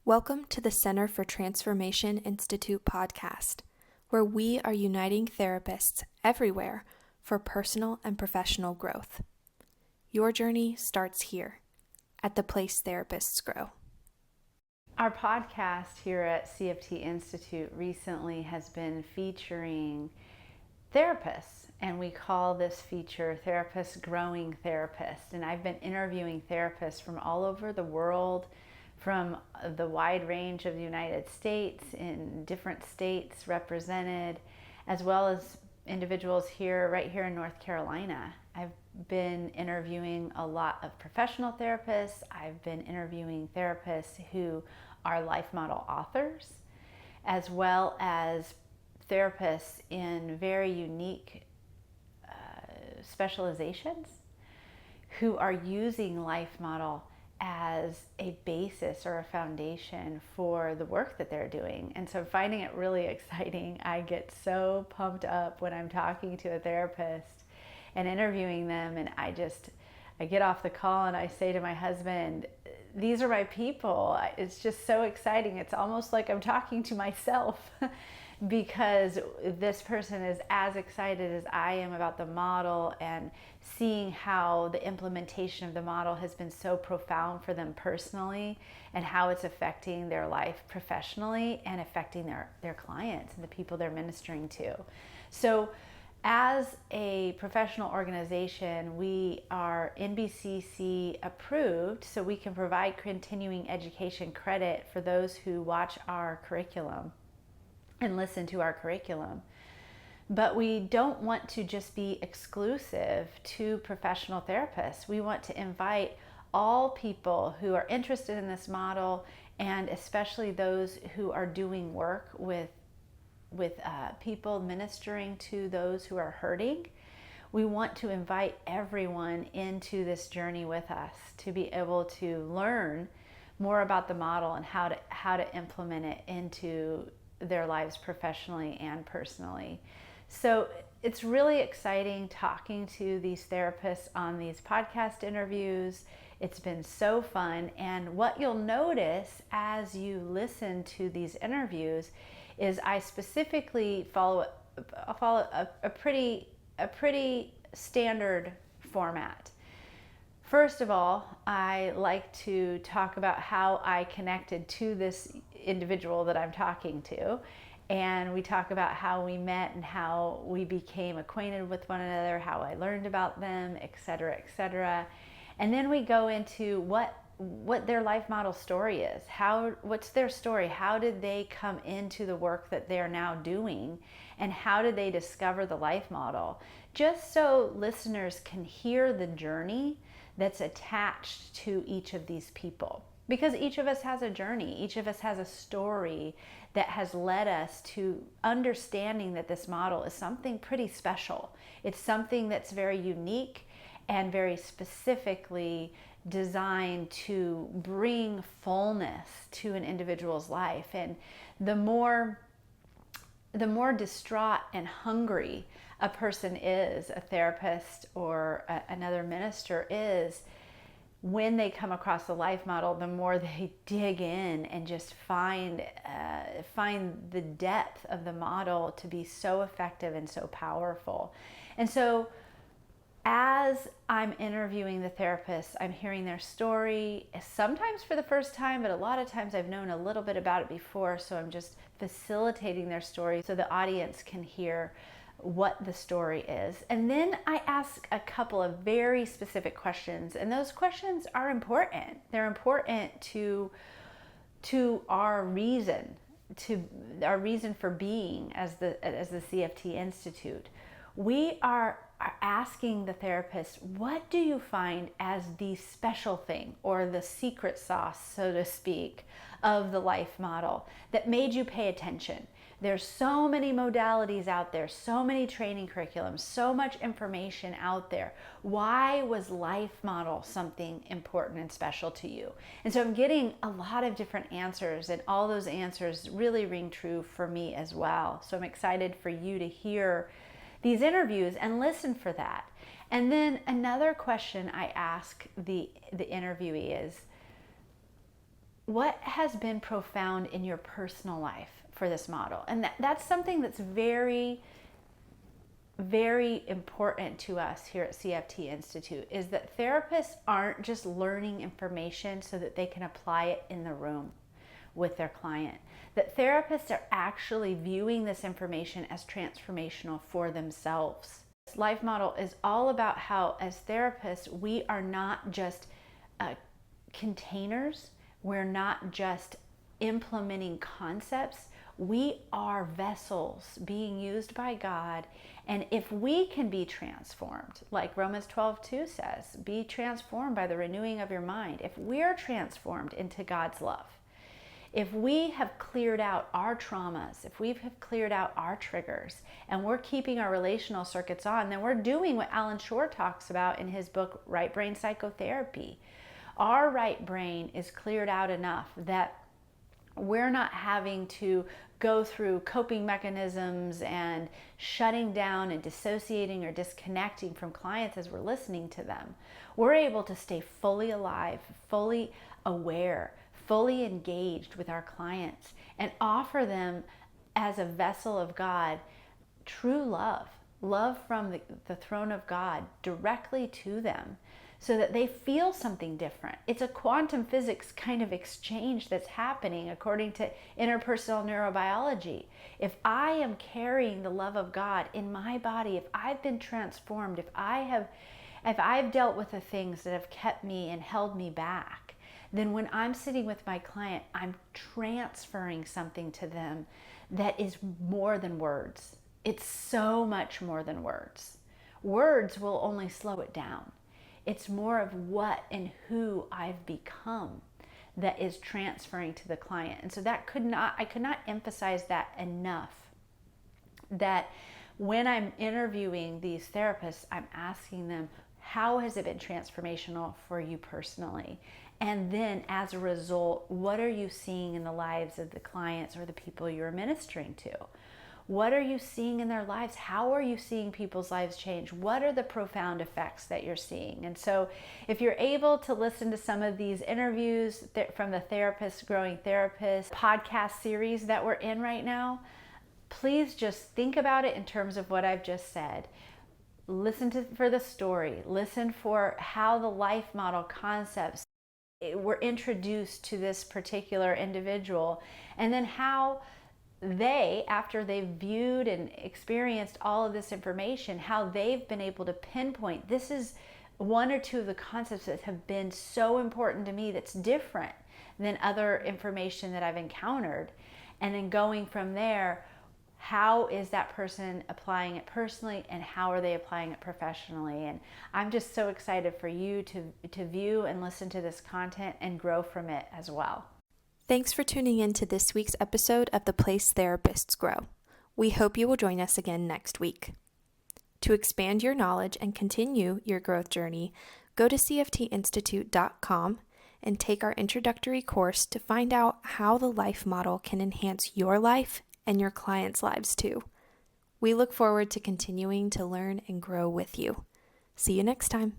Welcome to the Center for Transformation Institute podcast, where we are uniting therapists everywhere for personal and professional growth. Your journey starts here, at the place therapists grow. Our podcast here at CFT Institute recently has been featuring therapists, and we call this feature Therapists Growing Therapists. And I've been interviewing therapists from all over the world, from the wide range of the United States, in different states represented, as well as individuals right here in North Carolina. I've been interviewing a lot of professional therapists. I've been interviewing therapists who are life model authors, as well as therapists in very unique specializations who are using life model as a basis or a foundation for the work that they're doing. And so I'm finding it really exciting. I get so pumped up when I'm talking to a therapist and interviewing them, and I get off the call and I say to my husband, these are my people. It's just so exciting. It's almost like I'm talking to myself because this person is as excited as I am about the model and seeing how the implementation of the model has been so profound for them personally and how it's affecting their life professionally and affecting their clients and the people they're ministering to. So as a professional organization, we are NBCC approved, so we can provide continuing education credit for those who watch our curriculum and listen to our curriculum. But we don't want to just be exclusive to professional therapists. We want to invite all people who are interested in this model, and especially those who are doing work with people ministering to those who are hurting. We want to invite everyone into this journey with us to be able to learn more about the model and how to implement it into their lives professionally and personally. So it's really exciting talking to these therapists on these podcast interviews. It's been so fun. And what you'll notice as you listen to these interviews is I specifically follow a pretty standard format. First of all, I like to talk about how I connected to this individual that I'm talking to, and we talk about how we met and how we became acquainted with one another, how I learned about them, etc., etc. And then we go into what their life model story is. What's their story? How did they come into the work that they're now doing, and how did they discover the life model? Just so listeners can hear the journey that's attached to each of these people. Because each of us has a journey, each of us has a story that has led us to understanding that this model is something pretty special. It's something that's very unique and very specifically designed to bring fullness to an individual's life. And the more distraught and hungry a person is, a therapist or another minister is, when they come across the life model, the more they dig in and just find the depth of the model to be so effective and so powerful. And so as I'm interviewing the therapists, I'm hearing their story, sometimes for the first time, but a lot of times I've known a little bit about it before, so I'm just facilitating their story so the audience can hear what the story is. And then I ask a couple of very specific questions, and those questions are important. They're important to our reason for being as the CFT Institute. We are asking the therapist, what do you find as the special thing or the secret sauce, so to speak, of the life model that made you pay attention? There's so many modalities out there, so many training curriculums, so much information out there. Why was life model something important and special to you? And so I'm getting a lot of different answers, and all those answers really ring true for me as well. So I'm excited for you to hear these interviews and listen for that. And then another question I ask the interviewee is, what has been profound in your personal life for this model? And that's something that's very, very important to us here at CFT Institute, is that therapists aren't just learning information so that they can apply it in the room with their client. That therapists are actually viewing this information as transformational for themselves. This life model is all about how, as therapists, we are not just containers. We're not just implementing concepts. We are vessels being used by God. And if we can be transformed, like Romans 12:2 says, be transformed by the renewing of your mind. If we're transformed into God's love, if we have cleared out our traumas, if we have cleared out our triggers, and we're keeping our relational circuits on, then we're doing what Alan Shore talks about in his book, Right Brain Psychotherapy. Our right brain is cleared out enough that we're not having to go through coping mechanisms and shutting down and dissociating or disconnecting from clients as we're listening to them. We're able to stay fully alive, fully aware, fully engaged with our clients, and offer them, as a vessel of God, true love from the throne of God directly to them, so that they feel something different. It's a quantum physics kind of exchange that's happening according to interpersonal neurobiology. If I am carrying the love of God in my body, if I've been transformed, if I've dealt with the things that have kept me and held me back, then when I'm sitting with my client, I'm transferring something to them that is more than words. It's so much more than words. Words will only slow it down. It's more of what and who I've become that is transferring to the client. And so I could not emphasize that enough, that when I'm interviewing these therapists, I'm asking them, how has it been transformational for you personally? And then as a result, what are you seeing in the lives of the clients or the people you're ministering to? What are you seeing in their lives? How are you seeing people's lives change? What are the profound effects that you're seeing? And so if you're able to listen to some of these interviews from the Therapist Growing Therapist podcast series that we're in right now, please just think about it in terms of what I've just said. Listen for the story. Listen for how the life model concepts were introduced to this particular individual, and then how they, after they've viewed and experienced all of this information, how they've been able to pinpoint, this is one or two of the concepts that have been so important to me that's different than other information that I've encountered. And then going from there, how is that person applying it personally, and how are they applying it professionally? And I'm just so excited for you to view and listen to this content and grow from it as well. Thanks for tuning in to this week's episode of The Place Therapists Grow. We hope you will join us again next week. To expand your knowledge and continue your growth journey, go to cftinstitute.com and take our introductory course to find out how the life model can enhance your life and your clients' lives too. We look forward to continuing to learn and grow with you. See you next time.